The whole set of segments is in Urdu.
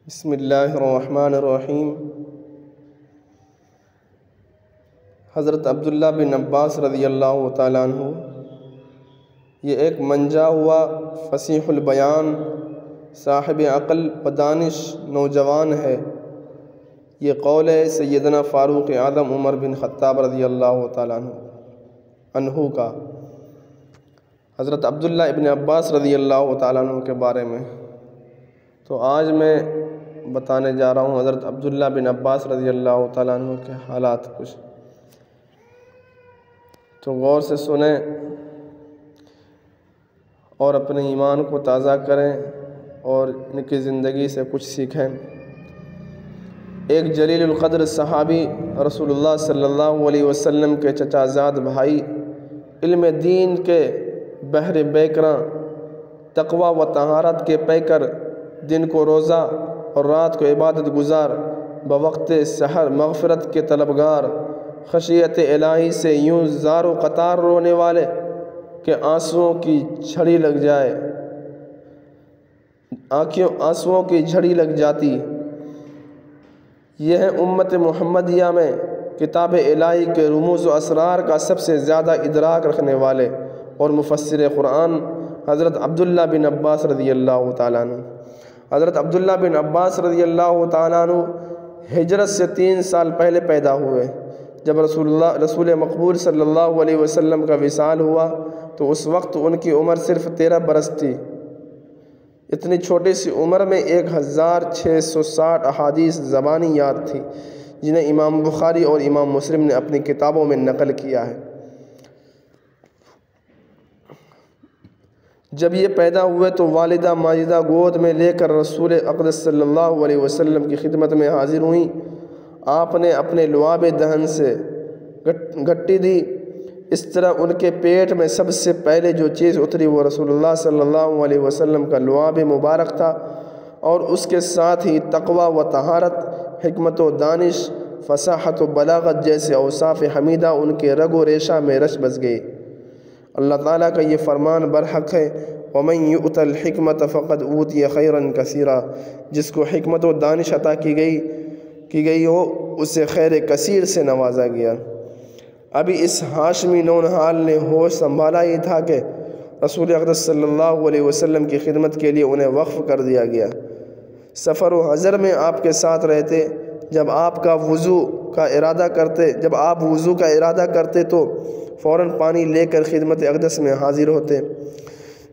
بسم اللہ الرحمن الرحیم۔ حضرت عبداللہ بن عباس رضی اللہ تعالیٰ عنہ یہ ایک منجا ہوا فصیح البیان صاحب عقل و دانش نوجوان ہے۔ یہ قول ہے سیدنا فاروق اعظم عمر بن خطاب رضی اللہ تعالیٰ عنہ کا حضرت عبداللہ ابن عباس رضی اللہ تعالیٰ عنہ کے بارے میں۔ تو آج میں بتانے جا رہا ہوں حضرت عبداللہ بن عباس رضی اللہ تعالیٰ عنہ کے حالات کچھ، تو غور سے سنیں اور اپنے ایمان کو تازہ کریں اور ان کی زندگی سے کچھ سیکھیں۔ ایک جلیل القدر صحابی رسول اللہ صلی اللہ علیہ وسلم کے چچا زاد بھائی، علم دین کے بحر بیکراں، تقوی و طہارت کے پیکر، دن کو روزہ اور رات کو عبادت گزار، بوقت سحر مغفرت کے طلبگار، خشیت الہی سے یوں زار و قطار رونے والے کہ آنسوؤں کی جھڑی لگ جائے، آنسوؤں کی جھڑی لگ جاتی۔ یہ ہے امت محمدیہ میں کتاب الہی کے رموز و اسرار کا سب سے زیادہ ادراک رکھنے والے اور مفسر قرآن حضرت عبداللہ بن عباس رضی اللہ تعالیٰ عنہ۔ حضرت عبداللہ بن عباس رضی اللہ تعالیٰ عنہ ہجرت سے 3 سال پہلے پیدا ہوئے۔ جب رسول مقبول صلی اللہ علیہ وسلم کا وصال ہوا تو اس وقت ان کی عمر صرف 13 برس تھی۔ اتنی چھوٹی سی عمر میں 1660 احادیث زبانی یاد تھی، جنہیں امام بخاری اور امام مسلم نے اپنی کتابوں میں نقل کیا ہے۔ جب یہ پیدا ہوئے تو والدہ ماجدہ گود میں لے کر رسول اقدس صلی اللہ علیہ وسلم کی خدمت میں حاضر ہوئیں۔ آپ نے اپنے لعاب دہن سے گھٹی دی۔ اس طرح ان کے پیٹ میں سب سے پہلے جو چیز اتری وہ رسول اللہ صلی اللہ علیہ وسلم کا لعاب مبارک تھا، اور اس کے ساتھ ہی تقوی و طہارت، حکمت و دانش، فصاحت و بلاغت جیسے اوصاف حمیدہ ان کے رگ و ریشہ میں رچ بس گئی۔ اللہ تعالیٰ کا یہ فرمان برحق ہے، وَمَن يُؤْتَ الْحِكْمَةَ فَقَدْ أُوتِيَ خَيْرًا كَثِيرًا۔ جس کو حکمت و دانش عطا کی گئی ہو اسے خیر کثیر سے نوازا گیا۔ ابھی اس ہاشمی نونہال نے ہوش سنبھالا ہی تھا کہ رسول اقدس صلی اللہ علیہ وسلم کی خدمت کے لیے انہیں وقف کر دیا گیا۔ سفر و حضر میں آپ کے ساتھ رہتے۔ جب آپ وضو کا ارادہ کرتے تو فوراً پانی لے کر خدمت اقدس میں حاضر ہوتے۔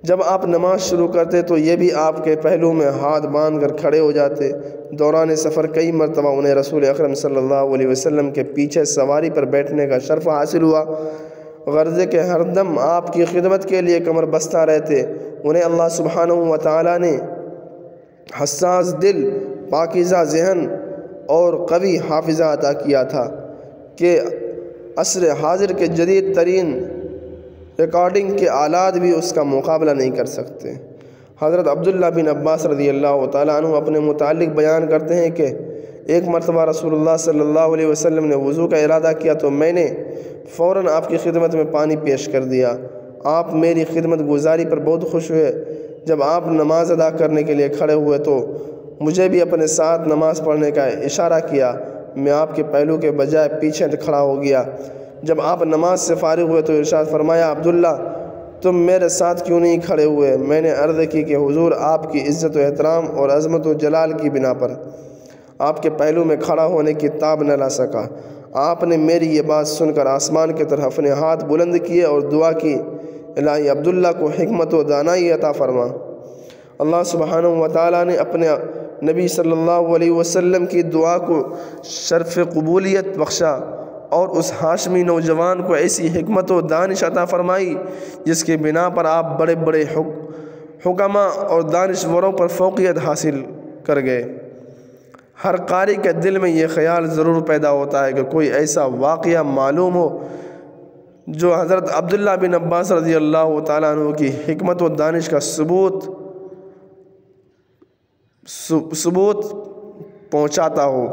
جب آپ نماز شروع کرتے تو یہ بھی آپ کے پہلو میں ہاتھ باندھ کر کھڑے ہو جاتے۔ دوران سفر کئی مرتبہ انہیں رسول اکرم صلی اللہ علیہ وسلم کے پیچھے سواری پر بیٹھنے کا شرف حاصل ہوا، غرض کہ ہر دم آپ کی خدمت کے لیے کمر بستہ رہتے۔ انہیں اللہ سبحانہ و تعالیٰ نے حساس دل، پاکیزہ ذہن اور قوی حافظہ عطا کیا تھا کہ عصر حاضر کے جدید ترین ریکارڈنگ کے آلات بھی اس کا مقابلہ نہیں کر سکتے۔ حضرت عبداللہ بن عباس رضی اللہ تعالیٰ عنہ اپنے متعلق بیان کرتے ہیں کہ ایک مرتبہ رسول اللہ صلی اللہ علیہ وسلم نے وضو کا ارادہ کیا تو میں نے فوراً آپ کی خدمت میں پانی پیش کر دیا۔ آپ میری خدمت گزاری پر بہت خوش ہوئے۔ جب آپ نماز ادا کرنے کے لیے کھڑے ہوئے تو مجھے بھی اپنے ساتھ نماز پڑھنے کا اشارہ کیا۔ میں آپ کے پہلو کے بجائے پیچھے کھڑا ہو گیا۔ جب آپ نماز سے فارغ ہوئے تو ارشاد فرمایا، عبداللہ تم میرے ساتھ کیوں نہیں کھڑے ہوئے؟ میں نے عرض کی کہ حضور آپ کی عزت و احترام اور عظمت و جلال کی بنا پر آپ کے پہلو میں کھڑا ہونے کی تاب نہ لا سکا۔ آپ نے میری یہ بات سن کر آسمان کی طرف اپنے ہاتھ بلند کیے اور دعا کی، الہی عبداللہ کو حکمت و دانائی عطا فرما۔ اللہ سبحانہ و تعالیٰ نے اپنے نبی صلی اللہ علیہ وسلم کی دعا کو شرف قبولیت بخشا اور اس ہاشمی نوجوان کو ایسی حکمت و دانش عطا فرمائی جس کی بنا پر آپ بڑے بڑے حکماء اور دانشوروں پر فوقیت حاصل کر گئے۔ ہر قاری کے دل میں یہ خیال ضرور پیدا ہوتا ہے کہ کوئی ایسا واقعہ معلوم ہو جو حضرت عبداللہ بن عباس رضی اللہ تعالیٰ عنہ کی حکمت و دانش کا ثبوت پہنچاتا ہو۔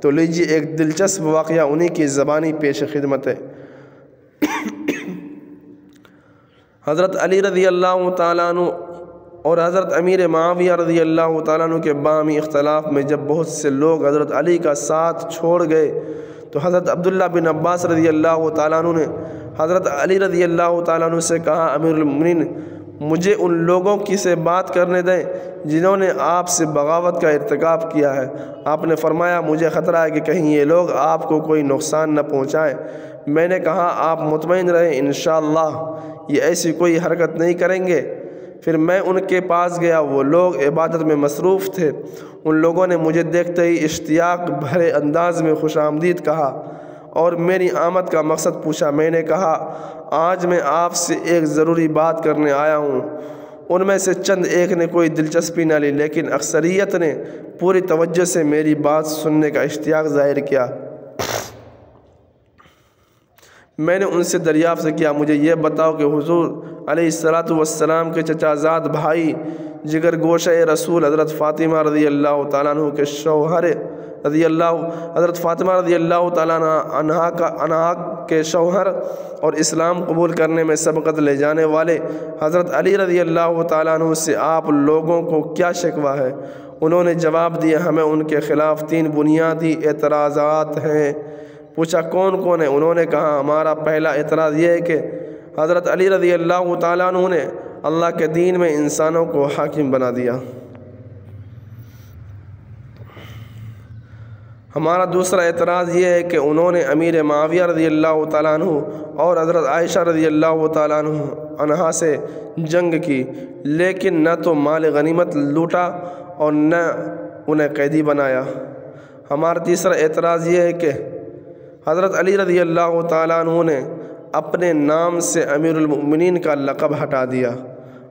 تو لیجیے ایک دلچسپ واقعہ انہی کی زبانی پیش خدمت ہے۔ حضرت علی رضی اللہ تعالیٰ عنہ اور حضرت امیر معاویہ رضی اللہ تعالیٰ عنہ کے باہمی اختلاف میں جب بہت سے لوگ حضرت علی کا ساتھ چھوڑ گئے تو حضرت عبداللہ بن عباس رضی اللہ تعالیٰ عنہ نے حضرت علی رضی اللہ تعالیٰ عنہ سے کہا، امیر المؤمنین مجھے ان لوگوں کی سے بات کرنے دیں جنہوں نے آپ سے بغاوت کا ارتکاب کیا ہے۔ آپ نے فرمایا، مجھے خطرہ ہے کہ کہیں یہ لوگ آپ کو کوئی نقصان نہ پہنچائیں۔ میں نے کہا، آپ مطمئن رہیں، انشاءاللہ یہ ایسی کوئی حرکت نہیں کریں گے۔ پھر میں ان کے پاس گیا، وہ لوگ عبادت میں مصروف تھے۔ ان لوگوں نے مجھے دیکھتے ہی اشتیاق بھرے انداز میں خوش آمدید کہا اور میری آمد کا مقصد پوچھا۔ میں نے کہا، آج میں آپ سے ایک ضروری بات کرنے آیا ہوں۔ ان میں سے چند ایک نے کوئی دلچسپی نہ لی، لیکن اکثریت نے پوری توجہ سے میری بات سننے کا اشتیاق ظاہر کیا۔ میں نے ان سے دریافت کیا، مجھے یہ بتاؤ کہ حضور علیہ السلام کے چچا زاد بھائی جگر گوشہ رسول حضرت فاطمہ رضی اللہ تعالیٰ عنہ کے شوہر حضرت فاطمہ رضی اللہ تعالیٰ عنہا کے شوہر اور اسلام قبول کرنے میں سبقت لے جانے والے حضرت علی رضی اللہ تعالیٰ عنہ سے آپ لوگوں کو کیا شکوہ ہے؟ انہوں نے جواب دیا، ہمیں ان کے خلاف 3 بنیادی اعتراضات ہیں۔ پوچھا، کون کون ہے؟ انہوں نے کہا، ہمارا پہلا اعتراض یہ ہے کہ حضرت علی رضی اللہ تعالیٰ عنہ نے اللہ کے دین میں انسانوں کو حاکم بنا دیا۔ ہمارا دوسرا اعتراض یہ ہے کہ انہوں نے امیر معاویہ رضی اللہ تعالیٰ عنہ اور حضرت عائشہ رضی اللہ تعالیٰ عنہا سے جنگ کی، لیکن نہ تو مال غنیمت لوٹا اور نہ انہیں قیدی بنایا۔ ہمارا تیسرا اعتراض یہ ہے کہ حضرت علی رضی اللہ تعالیٰ عنہ نے اپنے نام سے امیر المؤمنین کا لقب ہٹا دیا،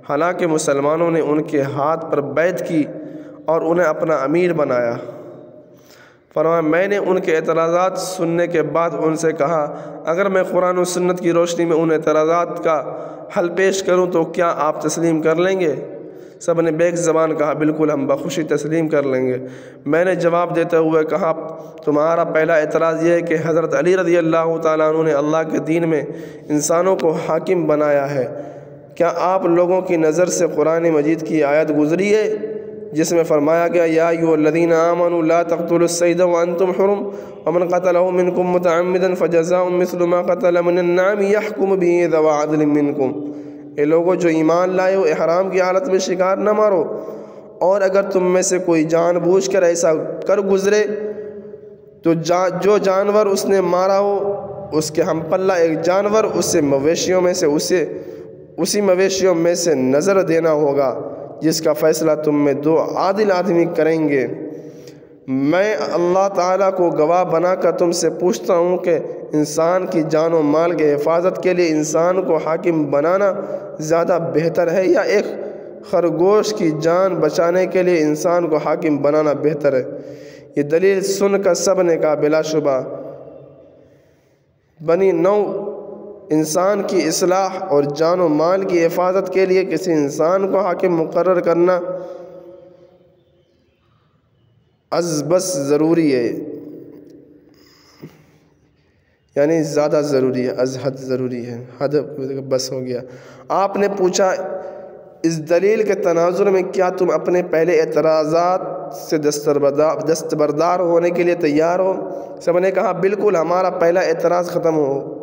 حالانکہ مسلمانوں نے ان کے ہاتھ پر بیعت کی اور انہیں اپنا امیر بنایا۔ فرمایا، میں نے ان کے اعتراضات سننے کے بعد ان سے کہا، اگر میں قرآن و سنت کی روشنی میں ان اعتراضات کا حل پیش کروں تو کیا آپ تسلیم کر لیں گے؟ سب نے بیک زبان کہا، بالکل، ہم بخوشی تسلیم کر لیں گے۔ میں نے جواب دیتے ہوئے کہا، تمہارا پہلا اعتراض یہ ہے کہ حضرت علی رضی اللہ تعالیٰ عنہ نے اللہ کے دین میں انسانوں کو حاکم بنایا ہے۔ کیا آپ لوگوں کی نظر سے قرآن مجید کی آیت گزری ہے جس میں فرمایا گیا، یا ایھا الذین آمنوا لا تقتلوا الصید وانتم حرم ومن قتلہ منکم متعمدا فجزاء مثل ما قتل من النعم یحکم بہ ذو عدل منکم؟ اے لوگوں جو ایمان لائے ہو، احرام کی حالت میں شکار نہ مارو، اور اگر تم میں سے کوئی جان بوجھ کر ایسا کر گزرے تو جو جانور اس نے مارا ہو اس کے ہم پلہ ایک جانور اسی مویشیوں میں سے نظر دینا ہوگا جس کا فیصلہ تم میں 2 عادل آدمی کریں گے۔ میں اللہ تعالیٰ کو گواہ بنا کر تم سے پوچھتا ہوں کہ انسان کی جان و مال کی حفاظت کے لیے انسان کو حاکم بنانا زیادہ بہتر ہے یا ایک خرگوش کی جان بچانے کے لیے انسان کو حاکم بنانا بہتر ہے؟ یہ دلیل سن کر سب نے کہا، بلا شبہ بنی نوع انسان کی اصلاح اور جان و مال کی حفاظت کے لیے کسی انسان کو حاکم مقرر کرنا از بس ضروری ہے، یعنی زیادہ ضروری ہے، از حد ضروری ہے، حد بس ہو گیا۔ آپ نے پوچھا، اس دلیل کے تناظر میں کیا تم اپنے پہلے اعتراضات سے دستبردار ہونے کے لیے تیار ہو؟ سب نے کہا، بالکل، ہمارا پہلا اعتراض ختم ہو،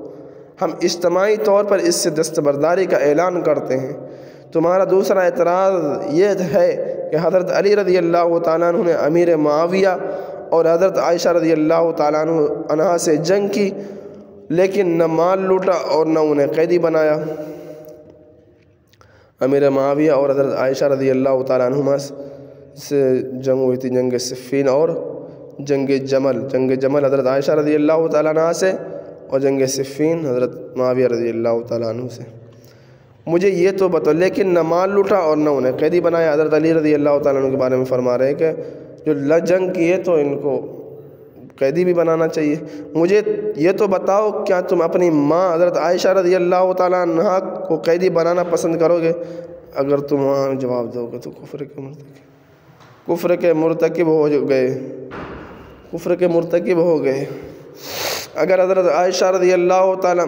ہم اجتماعی طور پر اس سے دستبرداری کا اعلان کرتے ہیں۔ تمہارا دوسرا اعتراض یہ ہے کہ حضرت علی رضی اللہ تعالیٰ عنہ نے امیر معاویہ اور حضرت عائشہ رضی اللہ تعالیٰ عنہا سے جنگ کی، لیکن نہ مال لوٹا اور نہ انہیں قیدی بنایا۔ امیر معاویہ اور حضرت عائشہ رضی اللہ تعالیٰ عنہما سے جنگ ہوئی تھی، جنگ صفین اور جنگ جمل حضرت عائشہ رضی اللہ تعالیٰ عنہ سے، اور جنگ صفین حضرت معاویہ رضی اللہ تعالیٰ عنہ سے۔ مجھے یہ تو بتاؤ، لیکن نہ مال لوٹا اور نہ انہیں قیدی بنایا۔ حضرت علی رضی اللہ تعالیٰ عنہ کے بارے میں فرما رہے ہیں کہ جو جنگ کیے تو ان کو قیدی بھی بنانا چاہیے۔ مجھے یہ تو بتاؤ، کیا تم اپنی ماں حضرت عائشہ رضی اللہ تعالیٰ عنہ کو قیدی بنانا پسند کرو گے؟ اگر تم وہاں جواب دو گے تو کفر کے مرتکب ہو گئے۔ اگر حضرت عائشہ رضی اللہ تعالیٰ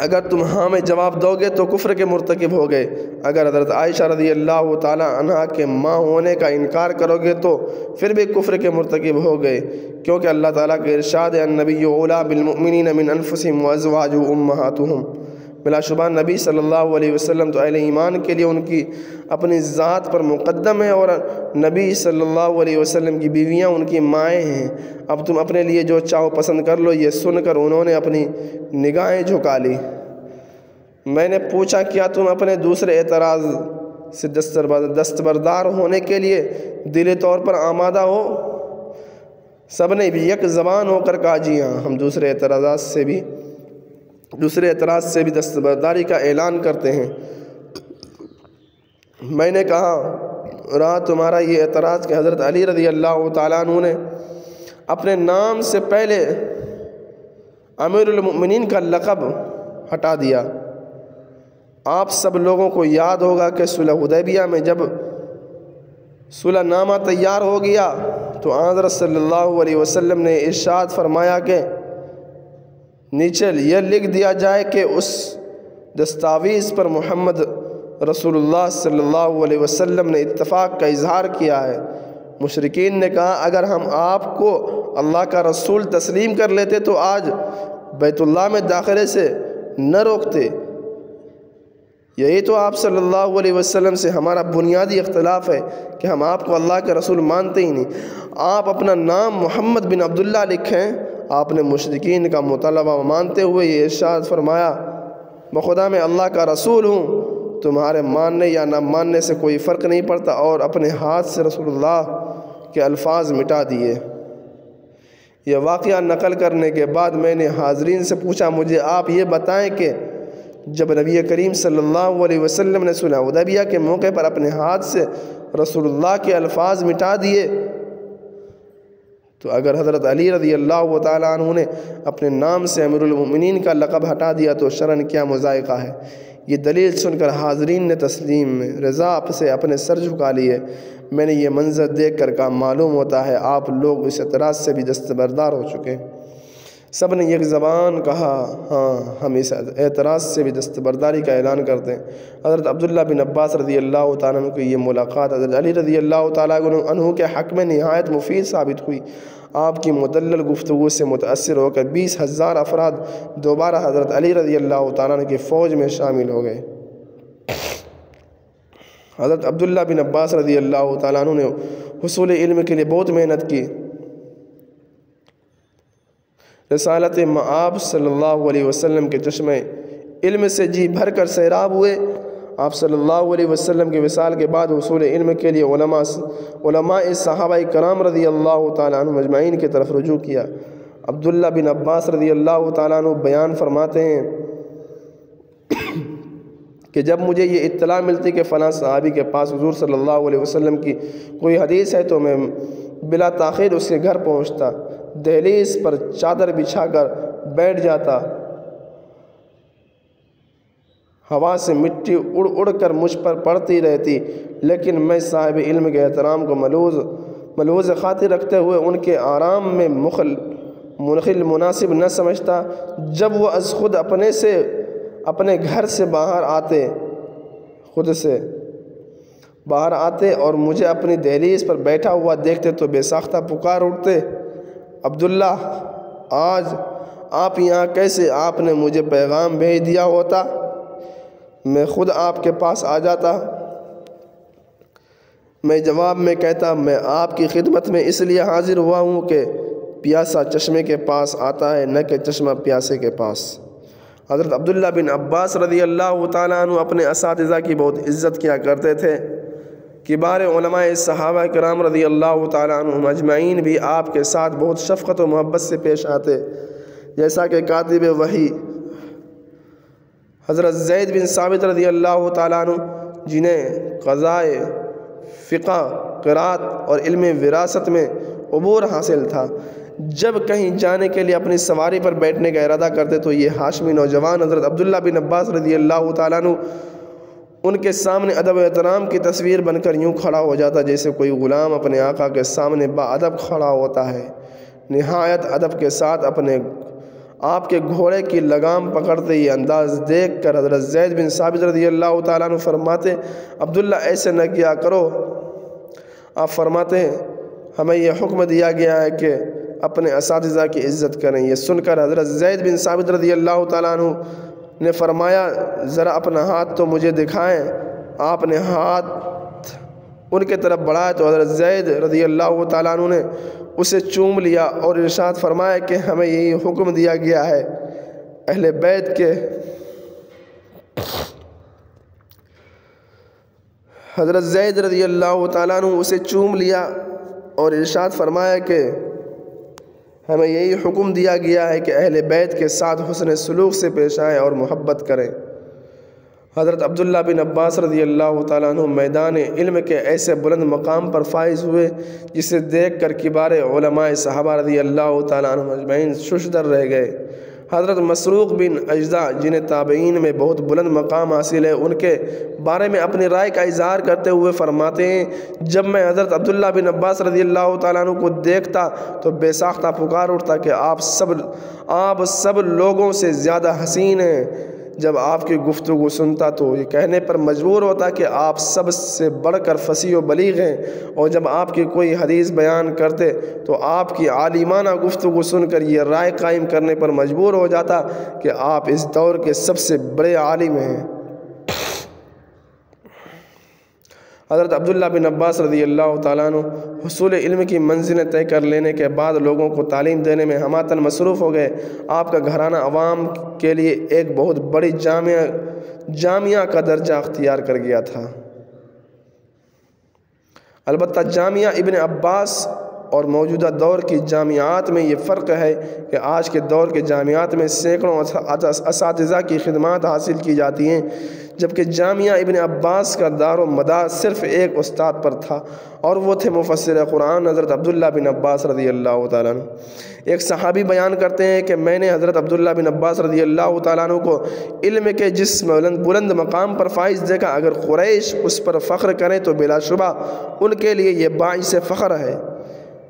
اگر تم ہاں میں جواب دو گے تو کفر کے مرتکب ہو گئے، اگر حضرت عائشہ رضی اللہ تعالی عنہا کے ماں ہونے کا انکار کرو گے تو پھر بھی کفر کے مرتکب ہو گئے، کیونکہ اللہ تعالیٰ کے ارشاد النبی اولیٰ بالمؤمنین من انفسہم وازواجہ امہاتہم، بلا شبہ نبی صلی اللہ علیہ وسلم تو اہل ایمان کے لیے ان کی اپنی ذات پر مقدم ہے، اور نبی صلی اللہ علیہ وسلم کی بیویاں ان کی مائیں ہیں۔ اب تم اپنے لیے جو چاہو پسند کر لو۔ یہ سن کر انہوں نے اپنی نگاہیں جھکا لی۔ میں نے پوچھا کیا تم اپنے دوسرے اعتراض سے دستبردار ہونے کے لیے دلی طور پر آمادہ ہو؟ سب نے بھی یک زبان ہو کر کہا جی ہاں، ہم دوسرے اعتراض سے بھی دستبرداری کا اعلان کرتے ہیں۔ میں نے کہا رہا تمہارا یہ اعتراض کہ حضرت علی رضی اللہ تعالیٰ عنہ نے اپنے نام سے پہلے امیر المؤمنین کا لقب ہٹا دیا۔ آپ سب لوگوں کو یاد ہوگا کہ صلح حدیبیہ میں جب صلح نامہ تیار ہو گیا تو حضرت صلی اللہ علیہ وسلم نے ارشاد فرمایا کہ نیچے یہ لکھ دیا جائے کہ اس دستاویز پر محمد رسول اللہ صلی اللہ علیہ وسلم نے اتفاق کا اظہار کیا ہے۔ مشرکین نے کہا اگر ہم آپ کو اللہ کا رسول تسلیم کر لیتے تو آج بیت اللہ میں داخلے سے نہ روکتے۔ یہی تو آپ صلی اللہ علیہ وسلم سے ہمارا بنیادی اختلاف ہے کہ ہم آپ کو اللہ کے رسول مانتے ہی نہیں۔ آپ اپنا نام محمد بن عبداللہ لکھیں۔ آپ نے مشرکین کا مطالبہ مانتے ہوئے یہ ارشاد فرمایا بخدا میں اللہ کا رسول ہوں، تمہارے ماننے یا نہ ماننے سے کوئی فرق نہیں پڑتا، اور اپنے ہاتھ سے رسول اللہ کے الفاظ مٹا دیے۔ یہ واقعہ نقل کرنے کے بعد میں نے حاضرین سے پوچھا مجھے آپ یہ بتائیں کہ جب نبی کریم صلی اللہ علیہ وسلم نے صلح حدیبیہ کے موقع پر اپنے ہاتھ سے رسول اللہ کے الفاظ مٹا دیے تو اگر حضرت علی رضی اللہ تعالیٰ عنہ نے اپنے نام سے امیر المؤمنین کا لقب ہٹا دیا تو شرعاً کیا مذائقہ ہے؟ یہ دلیل سن کر حاضرین نے تسلیم رضا سے اپنے سر جھکا لیے۔ میں نے یہ منظر دیکھ کر کہا معلوم ہوتا ہے آپ لوگ اس اعتراض سے بھی دستبردار ہو چکے۔ سب نے یک زبان کہا ہاں ہم اس اعتراض سے بھی دستبرداری کا اعلان کرتے ہیں۔ حضرت عبداللہ بن عباس رضی اللہ تعالیٰ عنہ کی یہ ملاقات حضرت علی رضی اللہ تعالیٰ عنہ کے حق میں نہایت مفید ثابت ہوئی۔ آپ کی مدلل گفتگو سے متاثر ہو کر 20,000 افراد دوبارہ حضرت علی رضی اللہ تعالیٰ عنہ کی فوج میں شامل ہو گئے۔ حضرت عبداللہ بن عباس رضی اللہ تعالیٰ عنہ نے حصول علم کے لیے بہت محنت کی۔ رسالت مآب صلی اللہ علیہ وسلم کے چشمے علم سے جی بھر کر سیراب ہوئے۔ آپ صلی اللہ علیہ وسلم کے وصال کے بعد حصول علم کے لیے علماء صحابہ کرام رضی اللہ تعالیٰ عنہ مجمعین کی طرف رجوع کیا۔ عبداللہ بن عباس رضی اللہ تعالیٰ عنہ بیان فرماتے ہیں کہ جب مجھے یہ اطلاع ملتی کہ فلاں صحابی کے پاس حضور صلی اللہ علیہ وسلم کی کوئی حدیث ہے تو میں بلا تاخیر اس کے گھر پہنچتا، دہلیز پر چادر بچھا کر بیٹھ جاتا، ہوا سے مٹی اڑ اڑ کر مجھ پر پڑتی رہتی، لیکن میں صاحب علم کے احترام کو ملحوظ خاطر رکھتے ہوئے ان کے آرام میں منخل مناسب نہ سمجھتا۔ جب وہ از خود اپنے گھر سے باہر آتے اور مجھے اپنی دہلیز پر بیٹھا ہوا دیکھتے تو بے ساختہ پکار اٹھتے، عبداللہ آج آپ یہاں کیسے؟ آپ نے مجھے پیغام بھیج دیا ہوتا، میں خود آپ کے پاس آ جاتا۔ میں جواب میں کہتا میں آپ کی خدمت میں اس لیے حاضر ہوا ہوں کہ پیاسا چشمے کے پاس آتا ہے نہ کہ چشمہ پیاسے کے پاس۔ حضرت عبداللہ بن عباس رضی اللہ تعالیٰ عنہ اپنے اساتذہ کی بہت عزت کیا کرتے تھے۔ کبار علماء صحابہ کرام رضی اللہ تعالیٰ عنہ اجمعین بھی آپ کے ساتھ بہت شفقت و محبت سے پیش آتے، جیسا کہ کاتب وحی حضرت زید بن ثابت رضی اللہ تعالیٰ عنہ جنہیں قضائے فقہ، قرات اور علم وراثت میں عبور حاصل تھا، جب کہیں جانے کے لیے اپنی سواری پر بیٹھنے کا ارادہ کرتے تو یہ ہاشمی نوجوان حضرت عبداللہ بن عباس رضی اللہ تعالیٰ عنہ ان کے سامنے ادب و احترام کی تصویر بن کر یوں کھڑا ہو جاتا جیسے کوئی غلام اپنے آقا کے سامنے با ادب کھڑا ہوتا ہے۔ نہایت ادب کے ساتھ اپنے آپ کے گھوڑے کی لگام پکڑتے یہ انداز دیکھ کر حضرت زید بن ثابت رضی اللہ تعالیٰ عنہ فرماتے عبداللہ ایسے نہ کیا کرو۔ آپ فرماتے ہیں ہمیں یہ حکم دیا گیا ہے کہ اپنے اساتذہ کی عزت کریں۔ یہ سن کر حضرت زید بن ثابت رضی اللہ تعالیٰ عنہ نے فرمایا ذرا اپنا ہاتھ تو مجھے دکھائیں۔ آپ نے ہاتھ ان کے طرف بڑھایا تو حضرت زید رضی اللہ تعالیٰ عنہ نے اسے چوم لیا اور ارشاد فرمایا کہ ہمیں یہی حکم دیا گیا ہے اہل بیت کے۔ حضرت زید رضی اللہ تعالیٰ عنہ اسے چوم لیا اور ارشاد فرمایا کہ ہمیں یہی حکم دیا گیا ہے کہ اہل بیت کے ساتھ حسن سلوک سے پیش آئیں اور محبت کریں۔ حضرت عبداللہ بن عباس رضی اللہ تعالیٰ عنہ میدان علم کے ایسے بلند مقام پر فائز ہوئے جسے دیکھ کر کبار علماء صحابہ رضی اللہ تعالیٰ عنہ اجمعین ششدر رہ گئے۔ حضرت مسروق بن اجدع جنہیں تابعین میں بہت بلند مقام حاصل ہے، ان کے بارے میں اپنی رائے کا اظہار کرتے ہوئے فرماتے ہیں جب میں حضرت عبداللہ بن عباس رضی اللہ تعالیٰ عنہ کو دیکھتا تو بے ساختہ پکار اٹھتا کہ آپ سب لوگوں سے زیادہ حسین ہیں۔ جب آپ کی گفتگو سنتا تو یہ کہنے پر مجبور ہوتا کہ آپ سب سے بڑھ کر فصیح و بلیغ ہیں، اور جب آپ کی کوئی حدیث بیان کرتے تو آپ کی عالمانہ گفتگو سن کر یہ رائے قائم کرنے پر مجبور ہو جاتا کہ آپ اس دور کے سب سے بڑے عالم ہیں۔ حضرت عبداللہ بن عباس رضی اللہ تعالیٰ عنہ حصول علم کی منزلیں طے کر لینے کے بعد لوگوں کو تعلیم دینے میں ہماتاً مصروف ہو گئے۔ آپ کا گھرانہ عوام کے لیے ایک بہت بڑی جامعہ کا درجہ اختیار کر گیا تھا۔ البتہ جامعہ ابن عباس اور موجودہ دور کی جامعات میں یہ فرق ہے کہ آج کے دور کے جامعات میں سینکڑوں اساتذہ کی خدمات حاصل کی جاتی ہیں، جبکہ جامعہ ابن عباس کا دار و مدار صرف ایک استاد پر تھا اور وہ تھے مفسر قرآن حضرت عبداللہ بن عباس رضی اللہ تعالیٰ عنہ۔ ایک صحابی بیان کرتے ہیں کہ میں نے حضرت عبداللہ بن عباس رضی اللہ تعالیٰ عنہ کو علم کے جس بلند مقام پر فائز دیکھا، اگر قریش اس پر فخر کریں تو بلا شبہ ان کے لیے یہ باعث فخر ہے۔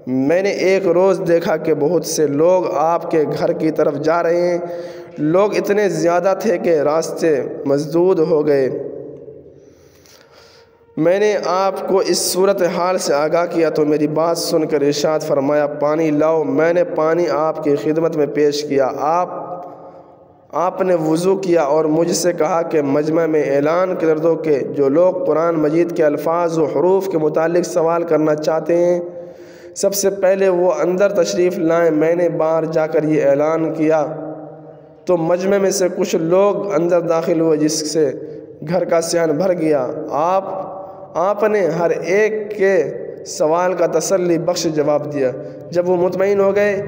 میں نے ایک روز دیکھا کہ بہت سے لوگ آپ کے گھر کی طرف جا رہے ہیں، لوگ اتنے زیادہ تھے کہ راستے مسدود ہو گئے۔ میں نے آپ کو اس صورتحال سے آگاہ کیا تو میری بات سن کر ارشاد فرمایا پانی لاؤ۔ میں نے پانی آپ کی خدمت میں پیش کیا، آپ نے وضو کیا اور مجھ سے کہا کہ مجمع میں اعلان کر دو کہ جو لوگ قرآن مجید کے الفاظ و حروف کے متعلق سوال کرنا چاہتے ہیں سب سے پہلے وہ اندر تشریف لائیں۔ میں نے باہر جا کر یہ اعلان کیا تو مجمع میں سے کچھ لوگ اندر داخل ہوئے جس سے گھر کا صحن بھر گیا۔ آپ نے ہر ایک کے سوال کا تسلی بخش جواب دیا۔ جب وہ مطمئن ہو گئے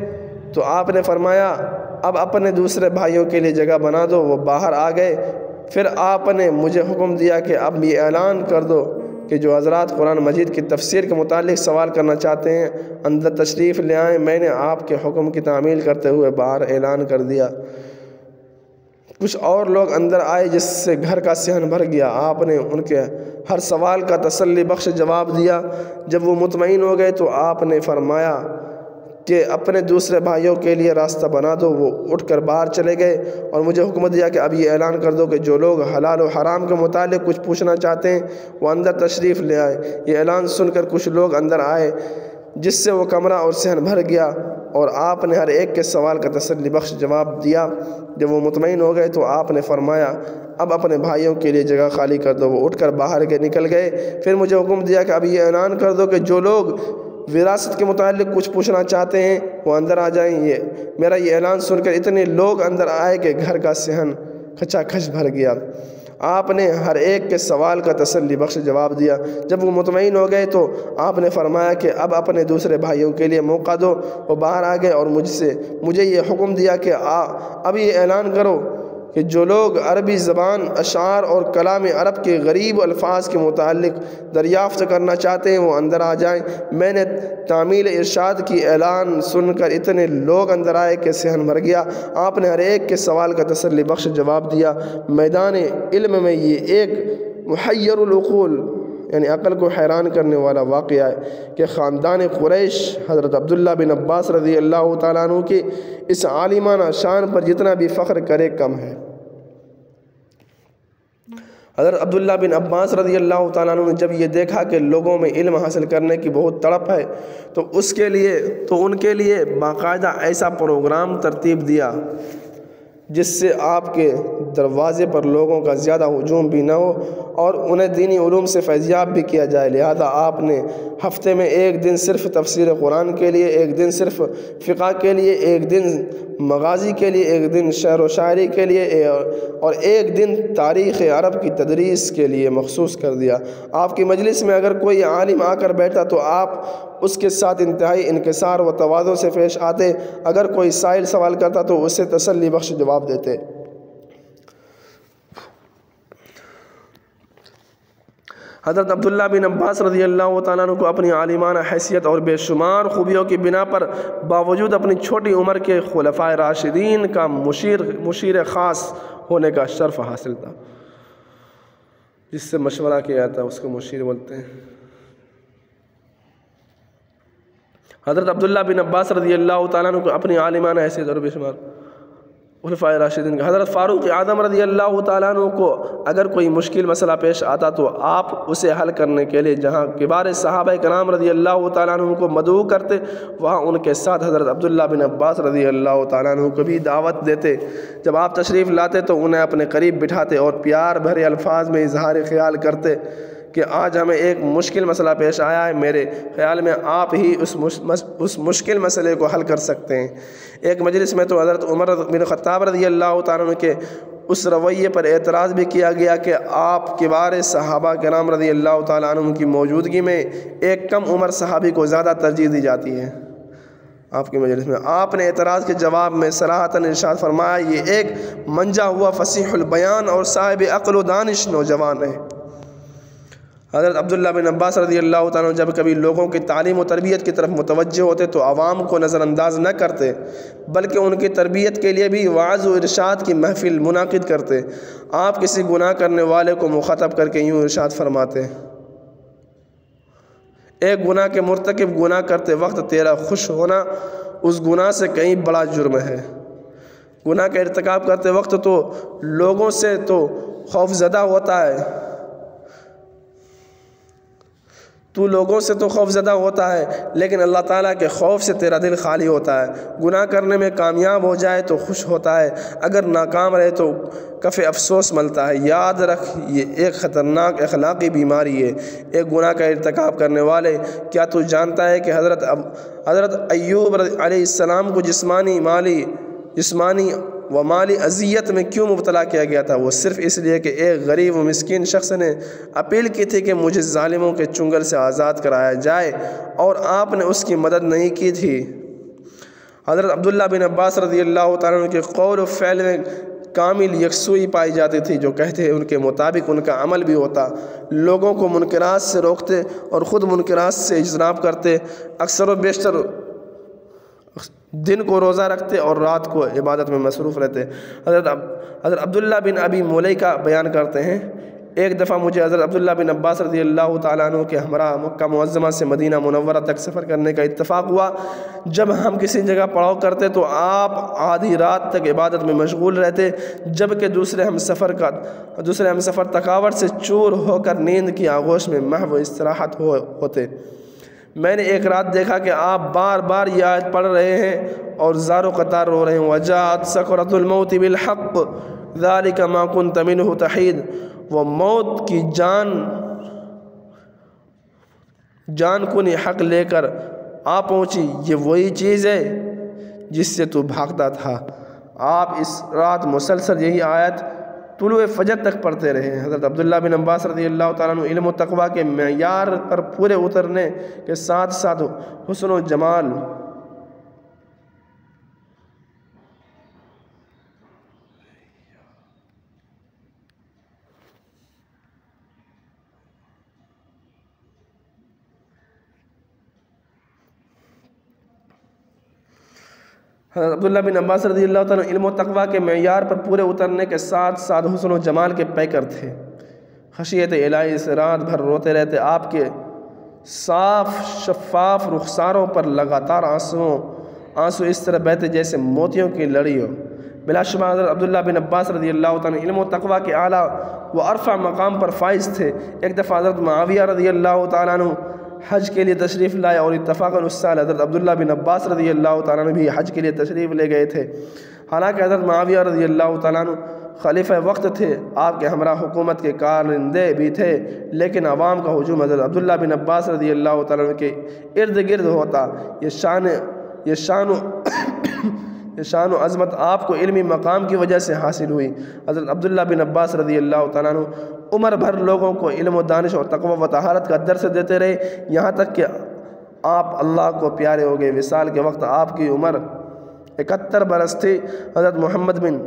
تو آپ نے فرمایا اب اپنے دوسرے بھائیوں کے لیے جگہ بنا دو۔ وہ باہر آ گئے۔ پھر آپ نے مجھے حکم دیا کہ اب یہ اعلان کر دو کہ جو حضرات قرآن مجید کی تفسیر کے متعلق سوال کرنا چاہتے ہیں اندر تشریف لے آئیں۔ میں نے آپ کے حکم کی تعمیل کرتے ہوئے باہر اعلان کر دیا۔ کچھ اور لوگ اندر آئے جس سے گھر کا صحن بھر گیا۔ آپ نے ان کے ہر سوال کا تسلی بخش جواب دیا۔ جب وہ مطمئن ہو گئے تو آپ نے فرمایا کہ اپنے دوسرے بھائیوں کے لیے راستہ بنا دو۔ وہ اٹھ کر باہر چلے گئے اور مجھے حکم دیا کہ اب یہ اعلان کر دو کہ جو لوگ حلال و حرام کے متعلق کچھ پوچھنا چاہتے ہیں وہ اندر تشریف لے آئے۔ یہ اعلان سن کر کچھ لوگ اندر آئے جس سے وہ کمرہ اور صحن بھر گیا اور آپ نے ہر ایک کے سوال کا تسلی بخش جواب دیا۔ جب وہ مطمئن ہو گئے تو آپ نے فرمایا اب اپنے بھائیوں کے لیے جگہ خالی کر دو۔ وہ اٹھ کر باہر نکل گئے۔ پھر مجھے حکم دیا کہ اب یہ اعلان کر دو کہ جو لوگ وراثت کے متعلق کچھ پوچھنا چاہتے ہیں وہ اندر آ جائیں۔ میرا یہ اعلان سن کر اتنے لوگ اندر آئے کہ گھر کا صحن کھچا کھچ بھر گیا۔ آپ نے ہر ایک کے سوال کا تسلی بخش جواب دیا۔ جب وہ مطمئن ہو گئے تو آپ نے فرمایا کہ اب اپنے دوسرے بھائیوں کے لیے موقع دو۔ وہ باہر آ گئے اور مجھے یہ حکم دیا کہ اب یہ اعلان کرو کہ جو لوگ عربی زبان، اشعار اور کلام عرب کے غریب الفاظ کے متعلق دریافت کرنا چاہتے ہیں وہ اندر آ جائیں۔ میں نے تعمیل ارشاد کی اعلان سن کر اتنے لوگ اندر آئے کہ صحن بھر گیا۔ آپ نے ہر ایک کے سوال کا تسلی بخش جواب دیا۔ میدان علم میں یہ ایک محیر العقول یعنی عقل کو حیران کرنے والا واقعہ ہے کہ خاندان قریش حضرت عبداللہ بن عباس رضی اللہ تعالیٰ عنہ کی اس عالمانہ شان پر جتنا بھی فخر کرے کم ہے۔ حضرت عبداللہ بن عباس رضی اللہ تعالیٰ عنہ نے جب یہ دیکھا کہ لوگوں میں علم حاصل کرنے کی بہت تڑپ ہے تو ان کے لیے باقاعدہ ایسا پروگرام ترتیب دیا جس سے آپ کے دروازے پر لوگوں کا زیادہ ہجوم بھی نہ ہو اور انہیں دینی علوم سے فیضیاب بھی کیا جائے۔ لہذا آپ نے ہفتے میں ایک دن صرف تفسیر قرآن کے لیے، ایک دن صرف فقہ کے لیے، ایک دن مغازی کے لیے، ایک دن شعر و شاعری کے لیے اور ایک دن تاریخ عرب کی تدریس کے لیے مخصوص کر دیا۔ آپ کی مجلس میں اگر کوئی عالم آ کر بیٹھا تو آپ اس کے ساتھ انتہائی انکسار و تواضع سے پیش آتے، اگر کوئی سائل سوال کرتا تو اسے تسلی بخش جواب دیتے۔ حضرت عبداللہ بن عباس رضی اللہ تعالیٰ عنہ کو اپنی عالمانہ حیثیت اور بے شمار خوبیوں کی بنا پر باوجود اپنی چھوٹی عمر کے خلفائے راشدین کا مشیر خاص ہونے کا شرف حاصل تھا۔ جس سے مشورہ کیا جاتا ہے اس کو مشیر بولتے ہیں۔ حضرت عبداللہ بن عباس رضی اللہ تعالیٰ عنہ کو اپنی عالمانہ حیثیت اور بے شمار خلفائے راشدین کا حضرت فاروق اعظم رضی اللہ تعالیٰ عنہ کو اگر کوئی مشکل مسئلہ پیش آتا تو آپ اسے حل کرنے کے لیے جہاں کبار صحابہ کرام رضی اللہ تعالیٰ عنہ کو مدعو کرتے، وہاں ان کے ساتھ حضرت عبداللہ بن عباس رضی اللہ تعالیٰ عنہ کو بھی دعوت دیتے۔ جب آپ تشریف لاتے تو انہیں اپنے قریب بٹھاتے اور پیار بھرے الفاظ میں اظہار خیال کرتے کہ آج ہمیں ایک مشکل مسئلہ پیش آیا ہے، میرے خیال میں آپ ہی اس مشکل مسئلے کو حل کر سکتے ہیں۔ ایک مجلس میں تو حضرت عمر بن خطاب رضی اللہ تعالیٰ عنہ کے اس رویے پر اعتراض بھی کیا گیا کہ آپ کبار صحابہ کرام رضی اللہ تعالیٰ عنہ کی موجودگی میں ایک کم عمر صحابی کو زیادہ ترجیح دی جاتی ہے۔ آپ کے مجلس میں آپ نے اعتراض کے جواب میں صراحتاً ارشاد فرمایا، یہ ایک منجا ہوا فصیح البیان اور صاحب عقل و دانش نوجوان ہے۔ حضرت عبداللہ بن عباس رضی اللہ تعالیٰ عنہ جب کبھی لوگوں کی تعلیم و تربیت کی طرف متوجہ ہوتے تو عوام کو نظر انداز نہ کرتے بلکہ ان کی تربیت کے لیے بھی وعظ و ارشاد کی محفل منعقد کرتے۔ آپ کسی گناہ کرنے والے کو مخاطب کر کے یوں ارشاد فرماتے، ایک گناہ کے مرتکب گناہ کرتے وقت تیرا خوش ہونا اس گناہ سے کہیں بڑا جرم ہے۔ گناہ کا ارتکاب کرتے وقت تو لوگوں سے تو خوف زدہ ہوتا ہے، تو لوگوں سے تو خوف زدہ ہوتا ہے لیکن اللہ تعالیٰ کے خوف سے تیرا دل خالی ہوتا ہے۔ گناہ کرنے میں کامیاب ہو جائے تو خوش ہوتا ہے، اگر ناکام رہے تو کف افسوس ملتا ہے۔ یاد رکھ، یہ ایک خطرناک اخلاقی بیماری ہے۔ ایک گناہ کا ارتکاب کرنے والے، کیا تو جانتا ہے کہ حضرت ایوب علیہ السلام کو جسمانی و مالی اذیت میں کیوں مبتلا کیا گیا تھا؟ وہ صرف اس لیے کہ ایک غریب و مسکین شخص نے اپیل کی تھی کہ مجھے ظالموں کے چنگل سے آزاد کرایا جائے اور آپ نے اس کی مدد نہیں کی تھی۔ حضرت عبداللہ بن عباس رضی اللہ تعالیٰ عنہ کے قول و فعل میں کامل یکسوئی پائی جاتی تھی، جو کہتے ہیں ان کے مطابق ان کا عمل بھی ہوتا۔ لوگوں کو منکرات سے روکتے اور خود منکرات سے اجتناب کرتے، اکثر و بیشتر دن کو روزہ رکھتے اور رات کو عبادت میں مصروف رہتے۔ حضرت عبداللہ بن ابی ملیکہ بیان کرتے ہیں، ایک دفعہ مجھے حضرت عبداللہ بن عباس رضی اللہ تعالیٰ عنہ کے ہمراہ مکہ معظمہ سے مدینہ منورہ تک سفر کرنے کا اتفاق ہوا۔ جب ہم کسی جگہ پڑاؤ کرتے تو آپ آدھی رات تک عبادت میں مشغول رہتے، جبکہ دوسرے ہم سفر تھکاوٹ سے چور ہو کر نیند کی آغوش میں محو استراحت ہوتے۔ میں نے ایک رات دیکھا کہ آپ بار بار یہ آیت پڑھ رہے ہیں اور زار و قطار رو رہے ہیں، وَجَاءَتْ سَكْرَةُ الْمَوْتِ بِالْحَقِّ ذَلِكَ مَا كُنْتَ مِنْهُ تَحِيدُ۔ وہ موت کی جان کن حق لے کر آ پہنچی، یہ وہی چیز ہے جس سے تو بھاگتا تھا۔ آپ اس رات مسلسل یہی آیت طلوع فجر تک پڑھتے رہے۔ حضرت عبداللہ بن عباس رضی اللہ تعالیٰ عنہ علم و تقویٰ کے معیار پر پورے اترنے کے ساتھ ساتھ حسن و جمال حضرت عبداللہ بن عباس رضی اللہ تعالیٰ علم و تقویٰ کے معیار پر پورے اترنے کے ساتھ ساتھ حسن و جمال کے پیکر تھے۔ خشیت الہی سے رات بھر روتے رہتے۔ آپ کے صاف شفاف رخساروں پر لگاتار آنسو اس طرح بہتے جیسے موتیوں کی لڑی ہو۔ بلا شبہ حضرت عبداللہ بن عباس رضی اللہ تعالیٰ علم و تقویٰ کے اعلیٰ و ارفع مقام پر فائز تھے۔ ایک دفعہ حضرت معاویہ رضی اللہ تعالیٰ عنہ حج کے لیے تشریف لائے اور اتفاقاً اس سال حضرت عبداللہ بن عباس رضی اللہ تعالیٰ عنہ بھی حج کے لیے تشریف لے گئے تھے۔ حالانکہ حضرت معاویہ رضی اللہ تعالیٰ عنہ خلیفہ وقت تھے، آپ کے ہمراہ حکومت کے کارندے بھی تھے، لیکن عوام کا ہجوم حضرت عبداللہ بن عباس رضی اللہ تعالیٰ عنہ کے ارد گرد ہوتا۔ یہ شان و عظمت آپ کو علمی مقام کی وجہ سے حاصل ہوئی۔ حضرت عبداللہ بن عباس رضی اللہ تعالیٰ عنہ عمر بھر لوگوں کو علم و دانش اور تقوی و طہارت کا درس دیتے رہے، یہاں تک کہ آپ اللہ کو پیارے ہو گئے۔ وصال کے وقت آپ کی عمر 71 برس تھی۔ حضرت محمد بن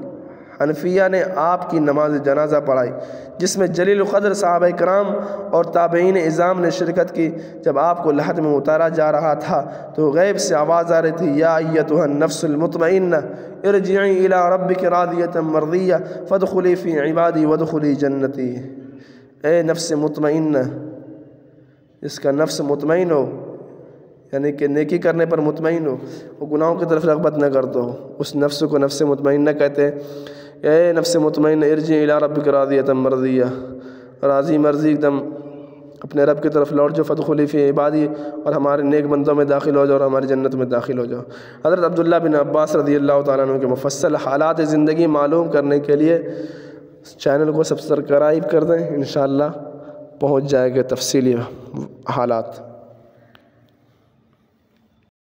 حنفیہ نے آپ کی نماز جنازہ پڑھائی، جس میں جلیل القدر صحابہ کرام اور تابعین اعظام نے شرکت کی۔ جب آپ کو لحد میں اتارا جا رہا تھا تو غیب سے آواز آ رہی تھی، یا ایتھا النفس المطمئنہ ارجعی الی ربک راضیۃ مرضیہ فادخلی فی عبادی وادخلی جنتی۔ اے نفس مطمئنہ، جس کا نفس مطمئن ہو، یعنی کہ نیکی کرنے پر مطمئن ہو، وہ گناہوں کی طرف رغبت نہ کرتا ہو، اس نفس کو نفس مطمئنہ کہتے ہیں۔ اے نفس مطمئنہ ارجعی الی ربک راضیۃ مرضیہ، راضی مرضی ایک دم اپنے رب کی طرف لوٹ جاؤ، فادخلی فی عبادی، اور ہمارے نیک بندوں میں داخل ہو جاؤ اور ہماری جنت میں داخل ہو جاؤ۔ حضرت عبداللہ بن عباس رضی اللہ تعالیٰ عنہ کے مفصل حالات زندگی معلوم کرنے کے لیے چینل کو سبسکرائب کر دیں، انشاءاللہ پہنچ جائے گا تفصیلی حالات۔